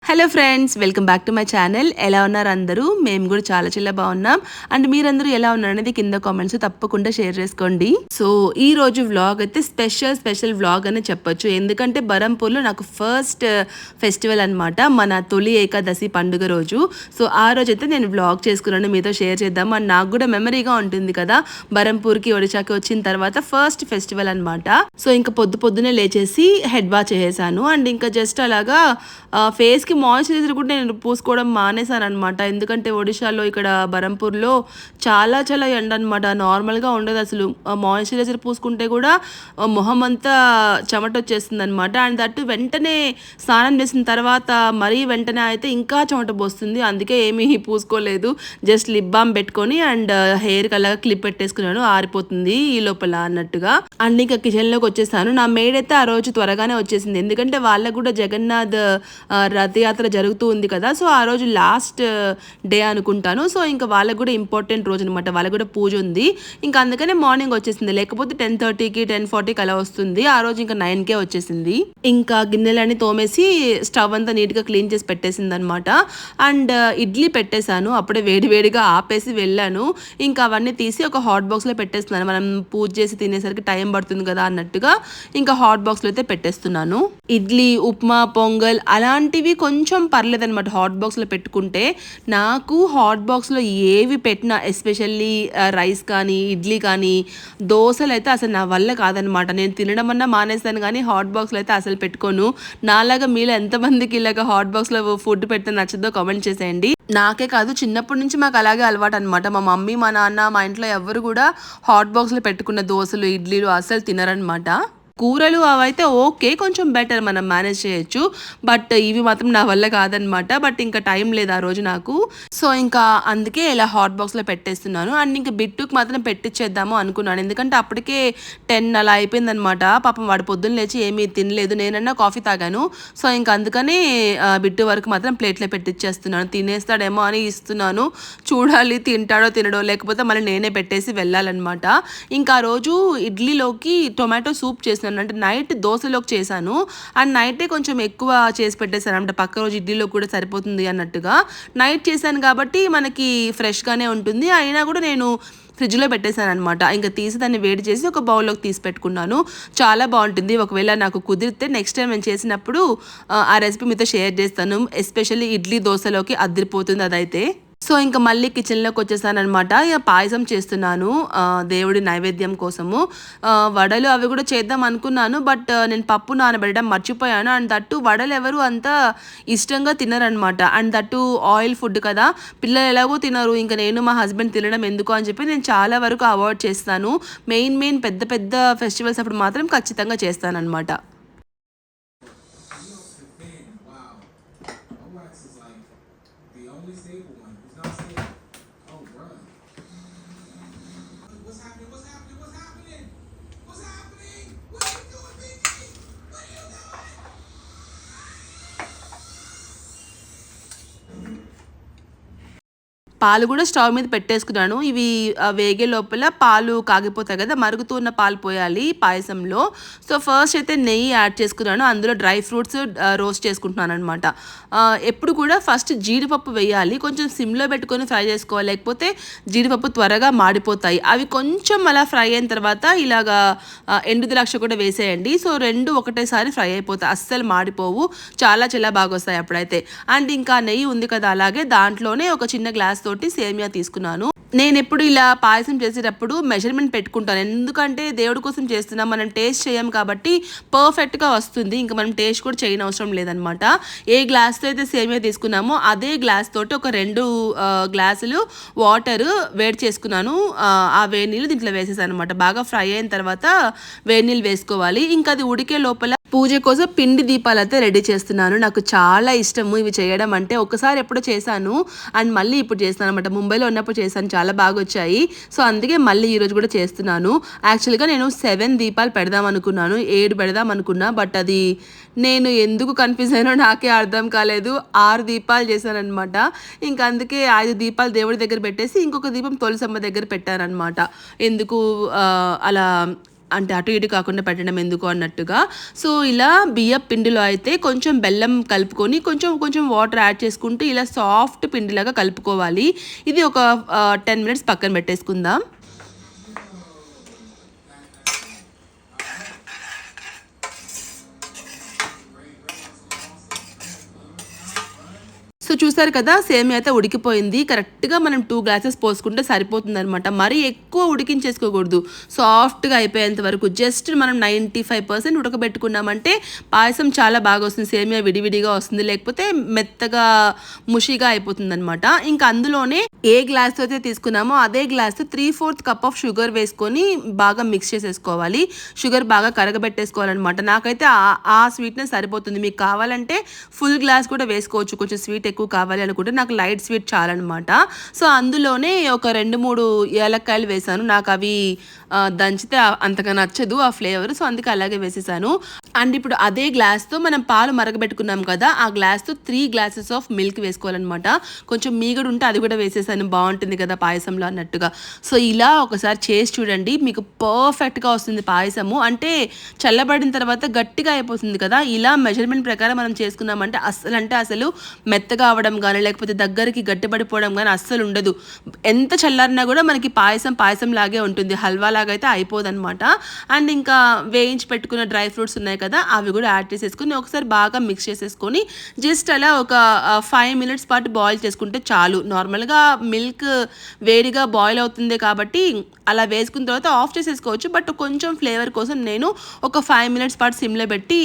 Hello friends, welcome back to my channel. ఎలా ఉన్నారు అందరూ? మేము కూడా చాలా బాగున్నాం. అండ్ మీరందరూ ఎలా ఉన్నారు అనేది కింద కామెంట్స్ తప్పకుండా షేర్ చేసుకోండి. సో ఈ రోజు వ్లాగ్ అయితే స్పెషల్ వ్లాగ్ అని చెప్పొచ్చు. ఎందుకంటే బరంపూర్లో నాకు ఫస్ట్ ఫెస్టివల్ అనమాట, మన తొలి ఏకాదశి పండుగ రోజు. సో ఆ రోజు అయితే నేను వ్లాగ్ చేసుకున్నాను, మీతో షేర్ చేద్దాం. అండ్ నాకు కూడా మెమరీగా ఉంటుంది కదా, బరంపూర్కి ఒడిశాకి వచ్చిన తర్వాత ఫస్ట్ ఫెస్టివల్ అనమాట. సో ఇంకా పొద్దునే లేచేసి హెడ్ బాత్ చేసేసాను. అండ్ ఇంకా జస్ట్ అలాగా ఫేస్కి మాయిశ్చరైజర్ కూడా నేను పూసుకోవడం మానేశాను అనమాట. ఎందుకంటే ఒడిశాలో ఇక్కడ బరంపూర్లో చాలా ఎండ అనమాట. నార్మల్గా ఉండదు అసలు. మాయిశ్చరైజర్ పూసుకుంటే కూడా మొహం అంతా చెమట వచ్చేస్తుంది అనమాట. అండ్ దట్టు వెంటనే స్నానం చేసిన తర్వాత మరీ వెంటనే అయితే ఇంకా చెమట పోస్తుంది. అందుకే ఏమీ పూసుకోలేదు, జస్ట్ లిప్ బామ్ పెట్టుకొని అండ్ హెయిర్కి అలాగా క్లిప్ పెట్టేసుకున్నాను, ఆరిపోతుంది ఈ లోపల అన్నట్టుగా. అండ్ ఇంకా కిచెన్లోకి వచ్చేసాను. నా మేడ్ అయితే ఆ రోజు త్వరగానే వచ్చేసింది, ఎందుకంటే వాళ్ళకు కూడా జగన్నాథ్ రథయాత్ర జరుగుతూ ఉంది కదా. సో ఆ రోజు లాస్ట్ డే అనుకుంటాను. సో ఇంకా వాళ్ళకు కూడా ఇంపార్టెంట్ రోజు అనమాట, వాళ్ళకు కూడా పూజ ఉంది. ఇంకా అందుకనే మార్నింగ్ వచ్చేసింది, లేకపోతే 10:30కి 10:40కి అలా వస్తుంది. ఆ రోజు ఇంకా 9కే వచ్చేసింది. ఇంకా గిన్నెలన్నీ తోమేసి స్టవ్ అంతా నీట్గా క్లీన్ చేసి పెట్టేసింది అనమాట. అండ్ ఇడ్లీ పెట్టేశాను, అప్పుడే వేడిగా ఆపేసి వెళ్ళాను. ఇంకా అవన్నీ తీసి ఒక హాట్ బాక్స్లో పెట్టేస్తున్నాను. మనం పూజ చేసి తినేసరికి టైం పడుతుంది కదా అన్నట్టుగా ఇంకా హాట్ బాక్స్లో అయితే పెట్టేస్తున్నాను. ఇడ్లీ, ఉప్మా, పొంగల్ అలాంటివి కొంచెం పర్లేదనమాట హాట్ బాక్స్లో పెట్టుకుంటే. నాకు హాట్ బాక్స్లో ఏవి పెట్టినా, ఎస్పెషల్లీ రైస్ కానీ ఇడ్లీ కానీ దోశలు అయితే అసలు నా వల్ల కాదనమాట. నేను తినడం అన్నా మానేస్తాను కానీ హాట్ బాక్స్లో అయితే అసలు పెట్టుకోను. నాలాగా మీలో ఎంతమందికి ఇలాగ హాట్ బాక్స్లో ఫుడ్ పెడితే నచ్చదో కామెంట్ చేసేయండి. నాకే కాదు, చిన్నప్పటి నుంచి మాకు అలాగే అలవాటు అనమాట. మా మమ్మీ, మా నాన్న, మా ఇంట్లో ఎవరు కూడా హాట్ బాక్స్లో పెట్టుకున్న దోశలు, ఇడ్లీలు అసలు తినరనమాట. కూరలు అవైతే ఓకే, కొంచెం బెటర్, మనం మేనేజ్ చేయొచ్చు. బట్ ఇవి మాత్రం నా వల్ల కాదనమాట. బట్ ఇంకా టైం లేదు ఆ రోజు నాకు. సో ఇంకా అందుకే ఇలా హాట్ బాక్స్లో పెట్టేస్తున్నాను. అండ్ ఇంకా బిట్టుకు మాత్రం పెట్టించేద్దాము అనుకున్నాను, ఎందుకంటే అప్పటికే 10 అలా అయిపోయిందనమాట. పాపం వాడు పొద్దున్న లేచి ఏమీ తినలేదు, నేనన్నా కాఫీ తాగాను. సో ఇంకా అందుకని బిట్టు వరకు మాత్రం ప్లేట్లో పెట్టించేస్తున్నాను. తినేస్తాడేమో అని ఇస్తున్నాను, చూడాలి తింటాడో తినడో, లేకపోతే మళ్ళీ నేనే పెట్టేసి వెళ్ళాలన్నమాట. ఇంకా ఆ రోజు ఇడ్లీలోకి టొమాటో సూప్ చేసి అంటే నైట్ దోశలోకి చేశాను. అండ్ నైటే కొంచెం ఎక్కువ చేసి పెట్టేశాను అంటే పక్క రోజు ఇడ్లీలో కూడా సరిపోతుంది అన్నట్టుగా. నైట్ చేశాను కాబట్టి మనకి ఫ్రెష్గానే ఉంటుంది. అయినా కూడా నేను ఫ్రిడ్జ్లో పెట్టేశాను అనమాట. ఇంకా తీసి దాన్ని వేడి చేసి ఒక బౌల్లోకి తీసి పెట్టుకున్నాను. చాలా బాగుంటుంది. ఒకవేళ నాకు కుదిరితే నెక్స్ట్ టైం నేను చేసినప్పుడు ఆ రెసిపీ మీతో షేర్ చేస్తాను. ఎస్పెషల్లీ ఇడ్లీ దోశలోకి అదిరిపోతుంది అదైతే. సో ఇంకా మళ్ళీ కిచెన్లోకి వచ్చేసాను అనమాట. ఇక పాయసం చేస్తున్నాను దేవుడి నైవేద్యం కోసము. వడలు అవి కూడా చేద్దాం అనుకున్నాను, బట్ నేను పప్పు నానబెట్టడం మర్చిపోయాను. అండ్ దట్టు వడలు ఎవరు అంత ఇష్టంగా తినరనమాట. అండ్ దట్టు ఆయిల్ ఫుడ్ కదా, పిల్లలు ఎలాగో తినరు, ఇంకా నేను మా హస్బెండ్ తినడం ఎందుకు అని చెప్పి నేను చాలా వరకు అవాయిడ్ చేస్తాను. మెయిన్ పెద్ద ఫెస్టివల్స్ అప్పుడు మాత్రం ఖచ్చితంగా చేస్తానన్నమాట. పాలు కూడా స్టవ్ మీద పెట్టేసుకున్నాను. ఇవి వేగే లోపల పాలు కాగిపోతాయి కదా, మరుగుతూ ఉన్న పాలు పోయాలి పాయసంలో. సో ఫస్ట్ అయితే నెయ్యి యాడ్ చేసుకున్నాను, అందులో డ్రై ఫ్రూట్స్ రోస్ట్ చేసుకుంటున్నాను అనమాట. ఎప్పుడు కూడా ఫస్ట్ జీడిపప్పు వేయాలి, కొంచెం సిమ్లో పెట్టుకొని ఫ్రై చేసుకోవాలి, లేకపోతే జీడిపప్పు త్వరగా మాడిపోతాయి. అవి కొంచెం అలా ఫ్రై అయిన తర్వాత ఇలాగా ఎండు ద్రాక్ష కూడా వేసేయండి. సో రెండు ఒకటేసారి ఫ్రై అయిపోతాయి, అస్సలు మాడిపోవు, చాలా బాగా వస్తాయి అప్పుడైతే. అండ్ ఇంకా నెయ్యి ఉంది కదా, అలాగే దాంట్లోనే ఒక చిన్న గ్లాస్ తోటి సేమియా తీసుకున్నాను. నేను ఎప్పుడు ఇలా పాయసం చేసేటప్పుడు మెజర్మెంట్ పెట్టుకుంటాను, ఎందుకంటే దేవుడి కోసం చేస్తున్నాం, మనం టేస్ట్ చేయం కాబట్టి పర్ఫెక్ట్గా వస్తుంది. ఇంకా మనం టేస్ట్ కూడా చేయని అవసరం లేదనమాట. ఏ గ్లాస్తో అయితే సేమియా తీసుకున్నామో అదే గ్లాస్ తోటి ఒక 2 గ్లాసులు వాటర్ వేడి చేసుకున్నాను. ఆ వేడి నీళ్ళు దీంట్లో వేసేసాను అనమాట. బాగా ఫ్రై అయిన తర్వాత వేడి నీళ్ళు వేసుకోవాలి. ఇంకా అది ఉడికే లోపల పూజ కోసం పిండి దీపాలు అయితే రెడీ చేస్తున్నాను. నాకు చాలా ఇష్టము ఇవి చేయడం అంటే. ఒకసారి ఎప్పుడో చేశాను అండ్ మళ్ళీ ఇప్పుడు చేస్తాను అనమాట. ముంబైలో ఉన్నప్పుడు చేశాను, చాలా బాగా వచ్చాయి. సో అందుకే మళ్ళీ ఈరోజు కూడా చేస్తున్నాను. యాక్చువల్గా నేను 7 దీపాలు పెడదాం అనుకున్నాను, 7 పెడదాం అనుకున్నా, బట్ అది నేను ఎందుకు కన్ఫ్యూజ్ అయినో నాకే అర్థం కాలేదు. 6 దీపాలు చేశాను అనమాట. ఇంకా అందుకే 5 దీపాలు దేవుడి దగ్గర పెట్టేసి ఇంకొక దీపం తులసమ్మ దగ్గర పెట్టానమాట. ఎందుకు అలా అంటే అటు ఇటు కాకుండా పెట్టడం ఎందుకు అన్నట్టుగా. సో ఇలా బియ్యం పిండిలో అయితే కొంచెం బెల్లం కలుపుకొని కొంచెం కొంచెం వాటర్ యాడ్ చేసుకుంటూ ఇలా సాఫ్ట్ పిండిలాగా కలుపుకోవాలి. ఇది ఒక 10 మినిట్స్ పక్కన పెట్టేసుకుందాం. సో చూసారు కదా, సేమియా అయితే ఉడికిపోయింది. కరెక్ట్గా మనం 2 గ్లాసెస్ పోసుకుంటే సరిపోతుంది అనమాట. మరీ ఎక్కువ ఉడికించేసుకోకూడదు. సాఫ్ట్గా అయిపోయేంత వరకు జస్ట్ మనం 95% ఉడకబెట్టుకున్నామంటే పాయసం చాలా బాగా వస్తుంది. సేమియా విడివిడిగా వస్తుంది, లేకపోతే మెత్తగా ముషిగా అయిపోతుంది అనమాట. ఇంకా అందులోనే ఏ గ్లాస్తో అయితే తీసుకున్నామో అదే గ్లాస్తో 3/4 కప్ ఆఫ్ షుగర్ వేసుకొని బాగా మిక్స్ చేసేసుకోవాలి. షుగర్ బాగా కరగబెట్టేసుకోవాలన్నమాట. నాకైతే ఆ స్వీట్నెస్ సరిపోతుంది. మీకు కావాలంటే ఫుల్ గ్లాస్ కూడా వేసుకోవచ్చు, కొంచెం స్వీట్ ఎక్కువ కావాలి అనుకుంటే. నాకు లైట్ స్వీట్ చాలన్నమాట. సో అందులోనే ఒక 2-3 ఏలక్కాయలు వేసాను. నాకు అవి దంచితే అంతగా నచ్చదు ఆ ఫ్లేవర్, సో అందుకే అలాగే వేసేసాను. అండ్ ఇప్పుడు అదే గ్లాస్తో మనం పాలు మరగబెట్టుకున్నాం కదా, ఆ గ్లాస్తో 3 గ్లాసెస్ ఆఫ్ మిల్క్ వేసుకోవాలన్నమాట. కొంచెం మీగడ ఉంటే అది కూడా వేసేసాను, బాగుంటుంది కదా పాయసంలో అన్నట్టుగా. సో ఇలా ఒకసారి చేసి చూడండి, మీకు పర్ఫెక్ట్గా వస్తుంది పాయసము. అంటే చల్లబడిన తర్వాత గట్టిగా అయిపోతుంది కదా, ఇలా మెజర్మెంట్ ప్రకారం మనం చేసుకున్నామంటే అసలు మెత్తగా అవ్వడం కానీ లేకపోతే దగ్గరికి గట్టిపడిపోవడం కానీ అస్సలు ఉండదు. ఎంత చల్లారినా కూడా మనకి పాయసం లాగే ఉంటుంది, హల్వా లాగా అయితే అయిపోదన్నమాట. అండ్ ఇంకా వేయించి పెట్టుకున్న డ్రై ఫ్రూట్స్ ఉన్నాయి కదా, అవి కూడా యాడ్ చేసేసుకుని ఒకసారి బాగా మిక్స్ చేసేసుకొని జస్ట్ అలా ఒక 5 మినిట్స్ పాటు బాయిల్ చేసుకుంటే చాలు. నార్మల్గా మిల్క్ వేడిగా బాయిల్ అవుతుంది కాబట్టి అలా వేసుకున్న తర్వాత ఆఫ్ చేసేసుకోవచ్చు. బట్ కొంచెం ఫ్లేవర్ కోసం నేను ఒక 5 మినిట్స్ పాటు సిమ్లో పెట్టి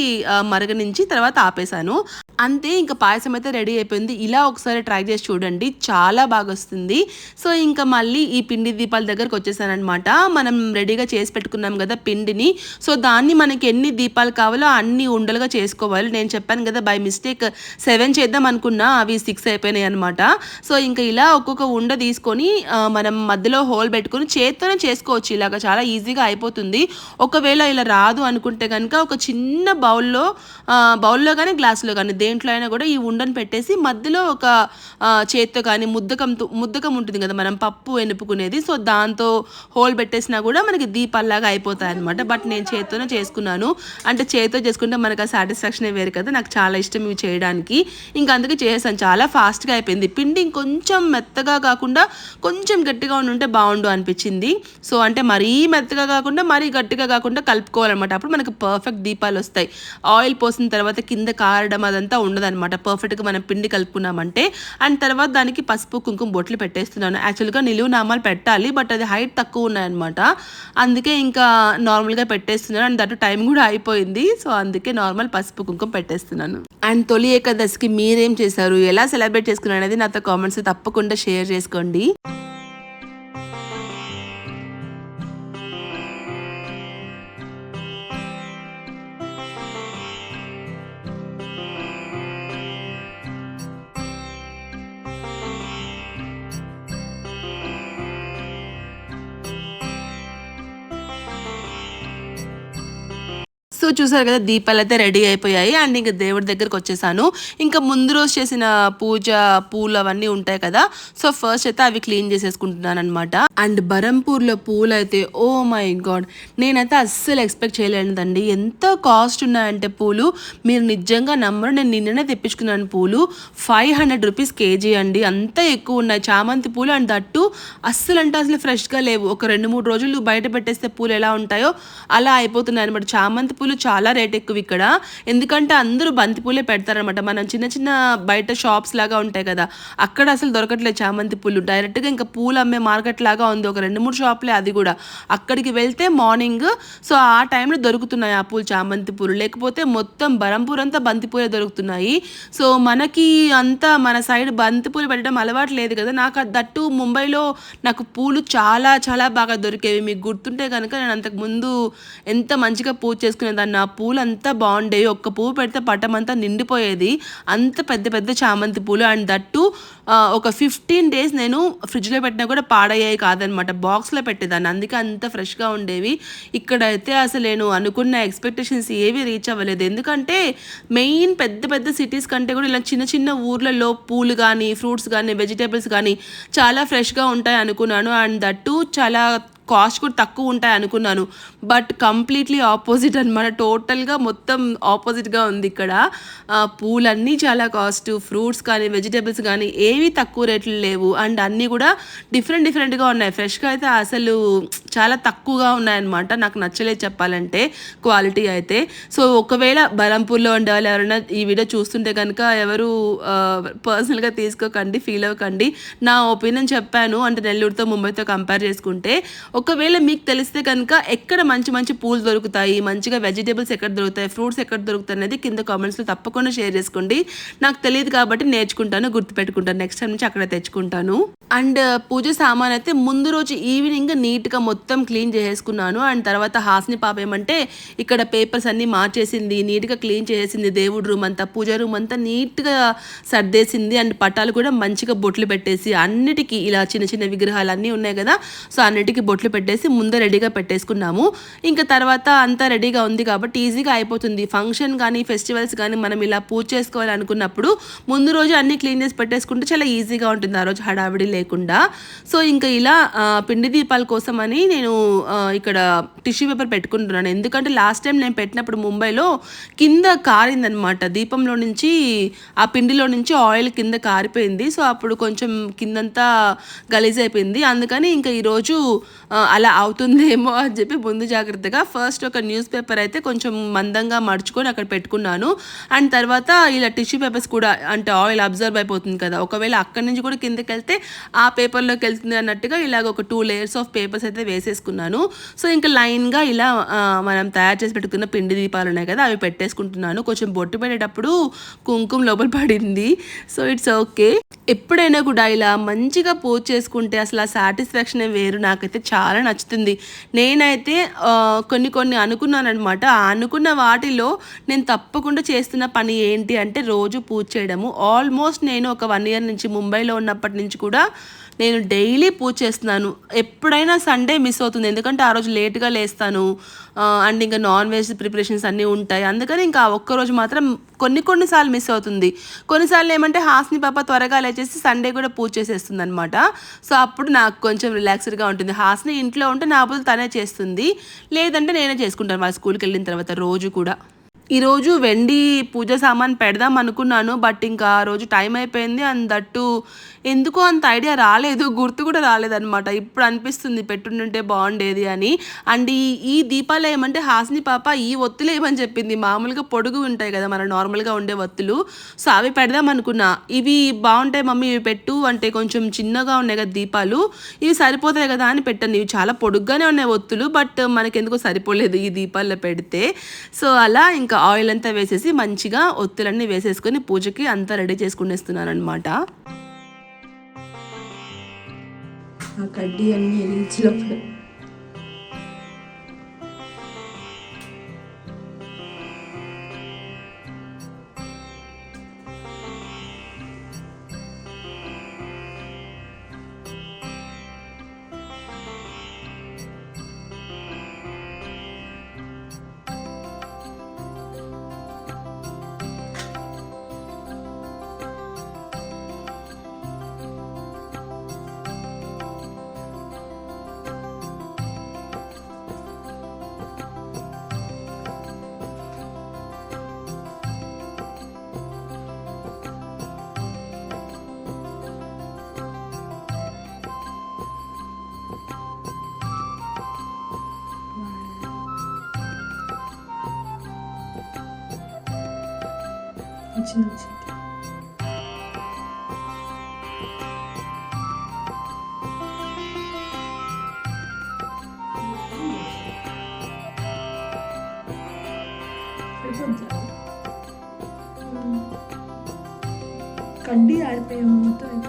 మరగనించి తర్వాత ఆపేసాను. అంతే, ఇంకా పాయసం అయితే రెడీ అయిపోయింది. ఇలా ఒకసారి ట్రై చేసి చూడండి, చాలా బాగా వస్తుంది. సో ఇంకా మళ్ళీ ఈ పిండి దీపాల దగ్గరకు వచ్చేసానమాట. మనం రెడీగా చేసి పెట్టుకున్నాం కదా పిండిని, సో దాన్ని మనకి ఎన్ని దీపాలు కావాలో అన్ని ఉండలుగా చేసుకోవాలి. నేను చెప్పాను కదా బై మిస్టేక్ 7 చేద్దాం అనుకున్నా, అవి 6 అయిపోయినాయి అనమాట. సో ఇంకా ఇలా ఒక్కొక్క ఉండ తీసుకొని మనం మధ్యలో హోల్ పెట్టుకొని చేత్తోనే చేసుకోవచ్చు. ఇలాగ చాలా ఈజీగా అయిపోతుంది. ఒకవేళ ఇలా రాదు అనుకుంటే కనుక ఒక చిన్న బౌల్లో కానీ గ్లాసులో కానీ దేంట్లో అయినా కూడా ఈ ఉండను పెట్టేసి మధ్యలో ఒక చేత్తో కానీ ముద్దకం ఉంటుంది కదా మనం పప్పు ఎనుపుకునేది, సో దాంతో హోల్ పెట్టేసినా కూడా మనకి దీపాల్లాగా అయిపోతాయి అనమాట. బట్ నేను చేత్తోనే చేసుకున్నాను. అంటే చేత్తో చేసుకుంటే మనకు ఆ సాటిస్ఫాక్షనే వేరు కదా, నాకు చాలా ఇష్టం ఇవి చేయడానికి. ఇంకా అందుకే చేసాను, చాలా ఫాస్ట్గా అయిపోయింది. పిండి ఇంకొంచెం మెత్తగా కాకుండా కొంచెం గట్టిగా ఉంటే బాగుండు అనిపించింది. సో అంటే మరీ మెత్తగా కాకుండా మరీ గట్టిగా కాకుండా కలుపుకోవాలన్నమాట. అప్పుడు మనకు పర్ఫెక్ట్ దీపాలు వస్తాయి. ఆయిల్ పోసిన తర్వాత కింద కారడం అదంతా ఉండదన్నమాట, పర్ఫెక్ట్గా మనం పిండి కలుపుకున్నామంటే. అండ్ తర్వాత దానికి పసుపు కుంకుమ బొట్లు పెట్టేస్తున్నాను. యాక్చువల్గా నిలువు నామాలు పెట్టాలి, బట్ అది హైట్ తక్కువ ఉన్నాయన్నమాట, అందుకే ఇంకా నార్మల్గా పెట్టేస్తున్నాను. అండ్ దట్టు టైం కూడా అయిపోయింది, సో అందుకే నార్మల్ పసుపు కుంకుమ పెట్టేస్తున్నాను. అండ్ తొలి ఏకాదశికి మీరేం చేశారు, ఎలా సెలబ్రేట్ చేసుకున్నారు అనేది నాతో కామెంట్స్ తప్పకుండా షేర్ చేసుకోండి. సో చూసారు కదా, దీపాలు అయితే రెడీ అయిపోయాయి. అండ్ ఇంకా దేవుడి దగ్గరకు వచ్చేసాను. ఇంకా ముందు రోజు చేసిన పూజ పూలు అవన్నీ ఉంటాయి కదా, సో ఫస్ట్ అయితే అవి క్లీన్ చేసేసుకుంటున్నాను అనమాట. అండ్ బరంపూర్లో పూలు అయితే ఓ మై గాడ్, నేనైతే అస్సలు ఎక్స్పెక్ట్ చేయలేదండి. ఎంత కాస్ట్ ఉన్నాయంటే పూలు, మీరు నిజంగా నమ్మరు. నేను నిన్ననే తెప్పించుకున్నాను పూలు, 500 రూపీస్ కేజీ అండి, అంత ఎక్కువ ఉన్నాయి చామంతి పూలు. అండ్ దట్టు అస్సలు అంటే అసలు ఫ్రెష్గా లేవు. ఒక 2-3 రోజులు బయట పెట్టేస్తే పూలు ఎలా ఉంటాయో అలా అయిపోతున్నాయి అనమాట. చామంతి పూలు చాలా రేట్ ఎక్కువ ఇక్కడ, ఎందుకంటే అందరూ బంతి పూలే పెడతారనమాట. మనం చిన్న చిన్న బయట షాప్స్ లాగా ఉంటాయి కదా, అక్కడ అసలు దొరకట్లేదు చామంతి పూలు. డైరెక్ట్గా ఇంకా పూలు అమ్మే మార్కెట్ లాగా ఉంది, ఒక 2-3 షాప్లే, అది కూడా అక్కడికి వెళ్తే మార్నింగ్, సో ఆ టైంలో దొరుకుతున్నాయి ఆ పూలు, చామంతి పూలు. లేకపోతే మొత్తం బరంపూర్ అంతా బంతి పూలే దొరుకుతున్నాయి. సో మనకి అంతా మన సైడ్ బంతి పూలు పెట్టడం అలవాటు లేదు కదా. నాకు దట్టు ముంబైలో నాకు పూలు చాలా చాలా బాగా దొరికేవి. మీకు గుర్తుంటే కనుక నేను అంతకుముందు ఎంత మంచిగా పూజ చేసుకునేదాన్ని, ఆ పూలు అంతా బాగుండేవి. ఒక్క పువ్వు పెడితే పట్టం అంతా నిండిపోయేది, అంత పెద్ద పెద్ద చామంతి పూలు. అండ్ దట్టు ఒక 15 డేస్ నేను ఫ్రిడ్జ్లో పెట్టినా కూడా పాడయ్యాయి కాదనమాట, బాక్స్లో పెట్టేదాన్ని, అందుకే అంత ఫ్రెష్గా ఉండేవి. ఇక్కడైతే అసలు నేను అనుకున్న ఎక్స్పెక్టేషన్స్ ఏవి రీచ్ అవ్వలేదు. ఎందుకంటే మెయిన్ పెద్ద పెద్ద సిటీస్ కంటే కూడా ఇలా చిన్న చిన్న ఊర్లలో పూలు కానీ ఫ్రూట్స్ కానీ వెజిటేబుల్స్ కానీ చాలా ఫ్రెష్గా ఉంటాయి అనుకున్నాను. అండ్ దట్టు చాలా కాస్ట్ కూడా తక్కువ ఉంటాయి అనుకున్నాను. బట్ కంప్లీట్లీ ఆపోజిట్ అనమాట. టోటల్గా మొత్తం ఆపోజిట్గా ఉంది ఇక్కడ. పూలన్నీ చాలా కాస్ట్, ఫ్రూట్స్ కానీ వెజిటేబుల్స్ కానీ ఏవి తక్కువ రేట్లు లేవు. అండ్ అన్నీ కూడా డిఫరెంట్గా ఉన్నాయి. ఫ్రెష్గా అయితే అసలు చాలా తక్కువగా ఉన్నాయన్నమాట. నాకు నచ్చలేదు చెప్పాలంటే క్వాలిటీ అయితే. సో ఒకవేళ బలంపూర్లో ఉండే వాళ్ళు ఎవరైనా ఈ వీడియో చూస్తుంటే కనుక ఎవరు పర్సనల్గా తీసుకోకండి, ఫీల్ అవ్వకండి. నా ఒపీనియన్ చెప్పాను. అంటే నెల్లూరుతో ముంబైతో కంపేర్ చేసుకుంటే ఒకవేళ మీకు తెలిస్తే కనుక ఎక్కడ మంచి మంచి పూలు దొరుకుతాయి, మంచిగా వెజిటేబుల్స్ ఎక్కడ దొరుకుతాయి, ఫ్రూట్స్ ఎక్కడ దొరుకుతాయి అనేది కింద కామెంట్స్లో తప్పకుండా షేర్ చేసుకోండి. నాకు తెలియదు కాబట్టి నేర్చుకుంటాను, గుర్తుపెట్టుకుంటాను. నెక్స్ట్ టైం నుంచి అక్కడ తెచ్చుకుంటాను. అండ్ పూజ సామాన్ అయితే ముందు రోజు ఈవినింగ్ నీట్గా మొత్తం క్లీన్ చేసేసుకున్నాను. అండ్ తర్వాత హాస్ని పాప ఏమంటే ఇక్కడ పేపర్స్ అన్నీ మార్చేసింది, నీట్గా క్లీన్ చేసేసింది. దేవుడి రూమ్ అంతా, పూజ రూమ్ అంతా నీట్గా సర్దేసింది. అండ్ పటాలు కూడా మంచిగా బొట్లు పెట్టేసి అన్నిటికీ ఇలా చిన్న చిన్న విగ్రహాలు అన్నీ ఉన్నాయి కదా, సో అన్నిటికీ బొట్లు పెట్టేసి ముందే రెడీగా పెట్టేసుకున్నాము. ఇంకా తర్వాత అంతా రెడీగా ఉంది కాబట్టి ఈజీగా అయిపోతుంది. ఫంక్షన్ కానీ ఫెస్టివల్స్ కానీ మనం ఇలా పూజ చేసుకోవాలి అనుకున్నప్పుడు ముందు రోజు అన్నీ క్లీన్ చేసి పెట్టేసుకుంటే చాలా ఈజీగా ఉంటుంది, ఆ రోజు హడావిడి లేకుండా. సో ఇంకా ఇలా పిండి దీపాల కోసం అని నేను ఇక్కడ టిష్యూ పేపర్ పెట్టుకుంటున్నాను. ఎందుకంటే లాస్ట్ టైం నేను పెట్టినప్పుడు ముంబైలో కింద కారిందనమాట. దీపంలో నుంచి ఆ పిండిలో నుంచి ఆయిల్ కింద కారిపోయింది. సో అప్పుడు కొంచెం కిందంతా గలీజ్ అయిపోయింది. అందుకని ఇంకా ఈరోజు అలా అవుతుందేమో అని చెప్పి ముందు జాగ్రత్తగా ఫస్ట్ ఒక న్యూస్ పేపర్ అయితే కొంచెం మందంగా మడుచుకొని అక్కడ పెట్టుకున్నాను. అండ్ తర్వాత ఇలా టిష్యూ పేపర్స్ కూడా, అంటే ఆయిల్ అబ్జర్వ్ అయిపోతుంది కదా, ఒకవేళ అక్కడి నుంచి కూడా కిందకి వెళ్తే ఆ పేపర్లోకి వెళ్తుంది అన్నట్టుగా ఇలాగ ఒక 2 layers ఆఫ్ పేపర్స్ అయితే వేసేసుకున్నాను. సో ఇంకా లైన్గా ఇలా మనం తయారు చేసి పెట్టుకున్న పిండి దీపాలు ఉన్నాయి కదా, అవి పెట్టేసుకుంటున్నాను. కొంచెం బొట్టు పెట్టేటప్పుడు కుంకుమ లోపల పడింది. So it's okay. ఎప్పుడైనా కూడా ఇలా మంచిగా పూజ చేసుకుంటే అసలు ఆ సాటిస్ఫాక్షనే వేరు. నాకైతే చాలా నచ్చుతుంది. నేనైతే కొన్ని అనుకున్నాను అనమాట. అనుకున్న వాటిలో నేను తప్పకుండా చేస్తున్న పని ఏంటి అంటే రోజు పూజ చేయడము. ఆల్మోస్ట్ నేను ఒక 1 year నుంచి ముంబైలో ఉన్నప్పటి నుంచి కూడా నేను డైలీ పూజ చేస్తున్నాను. ఎప్పుడైనా సండే మిస్ అవుతుంది, ఎందుకంటే ఆ రోజు లేట్గా లేస్తాను. అండ్ ఇంకా నాన్ వెజ్ ప్రిపరేషన్స్ అన్నీ ఉంటాయి. అందుకని ఇంకా ఒక్కరోజు మాత్రం కొన్నిసార్లు మిస్ అవుతుంది. కొన్నిసార్లు ఏమంటే హాస్ని పాప త్వరగా లేచేసి సండే కూడా పూజ చేసేస్తుంది అనమాట. సో అప్పుడు నాకు కొంచెం రిలాక్స్డ్గా ఉంటుంది. హాస్ని ఇంట్లో ఉంటే నా బదులు తనే చేస్తుంది, లేదంటే నేనే చేసుకుంటాను వాళ్ళ స్కూల్కి వెళ్ళిన తర్వాత రోజు కూడా. ఈరోజు వెండి పూజ సామాన్ పెడదాం అనుకున్నాను, బట్ ఇంకా ఆ రోజు టైం అయిపోయింది. అండ్ దట్టు ఎందుకో అంత ఐడియా రాలేదు, గుర్తు కూడా రాలేదనమాట. ఇప్పుడు అనిపిస్తుంది పెట్టుంటే బాగుండేది అని. అండ్ ఈ దీపాలు ఏమంటే హాస్ని పాప ఈ ఒత్తులు ఏమని చెప్పింది. మామూలుగా పొడుగు ఉంటాయి కదా మన నార్మల్గా ఉండే ఒత్తులు, సో అవి పెడదాం అనుకున్నా. ఇవి బాగుంటాయి మమ్మీ, ఇవి పెట్టు అంటే కొంచెం చిన్నగా ఉన్నాయి కదా దీపాలు, ఇవి సరిపోతాయి కదా అని పెట్టాను. ఇవి చాలా పొడుగ్గానే ఉన్నాయి ఒత్తులు, బట్ మనకెందుకో సరిపోలేదు ఈ దీపాల్లో పెడితే. సో అలా ఇంకా ఆయిల్ అంతా వేసేసి మంచిగా ఒత్తులన్నీ వేసేసుకొని పూజకి అంతా రెడీ చేసుకునేస్తున్నాను అనమాట. ఆ కడ్డీ అన్ని ఎలిగించినప్పుడు వచ్చింది. కడ్డీ ఆడిపోయే మొత్తం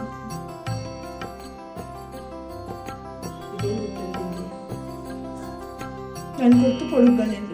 దాని గుర్తు పొడుగ్గా లేదు.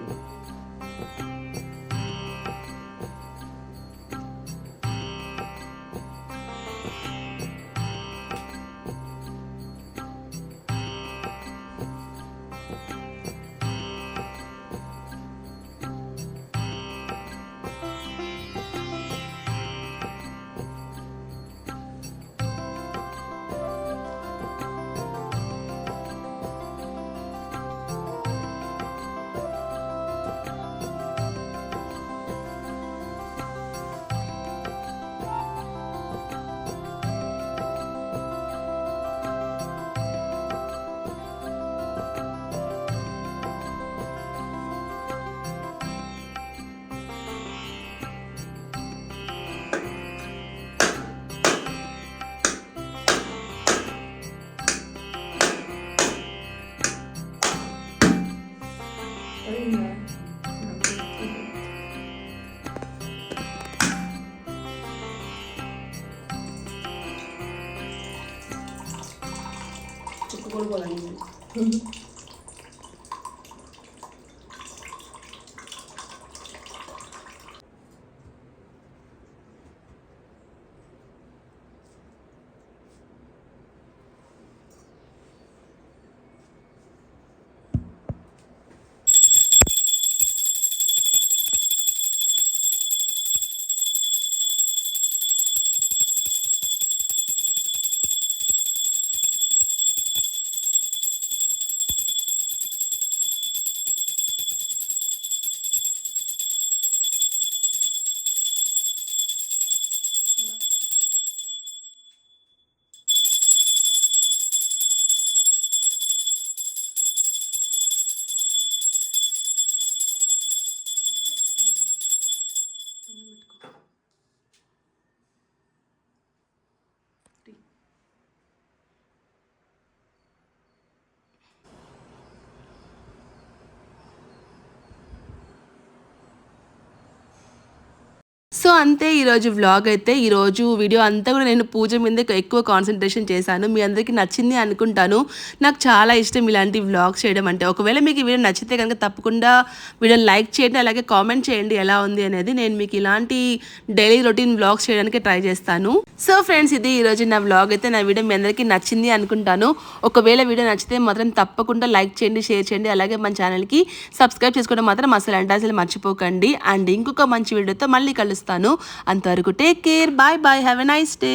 సో అంతే ఈరోజు వ్లాగ్ అయితే. ఈరోజు వీడియో అంతా కూడా నేను పూజ మీదే ఎక్కువ కాన్సన్ట్రేషన్ చేశాను. మీ అందరికీ నచ్చింది అనుకుంటాను. నాకు చాలా ఇష్టం ఇలాంటి వ్లాగ్స్ చేయడం అంటే. ఒకవేళ మీకు ఈ వీడియో నచ్చితే కనుక తప్పకుండా వీడియోని లైక్ చేయండి, అలాగే కామెంట్ చేయండి ఎలా ఉంది అనేది. నేను మీకు ఇలాంటి డైలీ రొటీన్ వ్లాగ్స్ చేయడానికి ట్రై చేస్తాను. సో ఫ్రెండ్స్, ఇది ఈరోజు నా వ్లాగ్ అయితే. నా వీడియో మీ అందరికీ నచ్చింది అనుకుంటాను. ఒకవేళ వీడియో నచ్చితే మాత్రం తప్పకుండా లైక్ చేయండి, షేర్ చేయండి, అలాగే మన ఛానల్కి సబ్స్క్రైబ్ చేసుకోవడం మాత్రం అసలు మర్చిపోకండి. అండ్ ఇంకొక మంచి వీడియోతో మళ్ళీ కలుస్తాను. అంతవరకు take care, bye bye, have a nice day.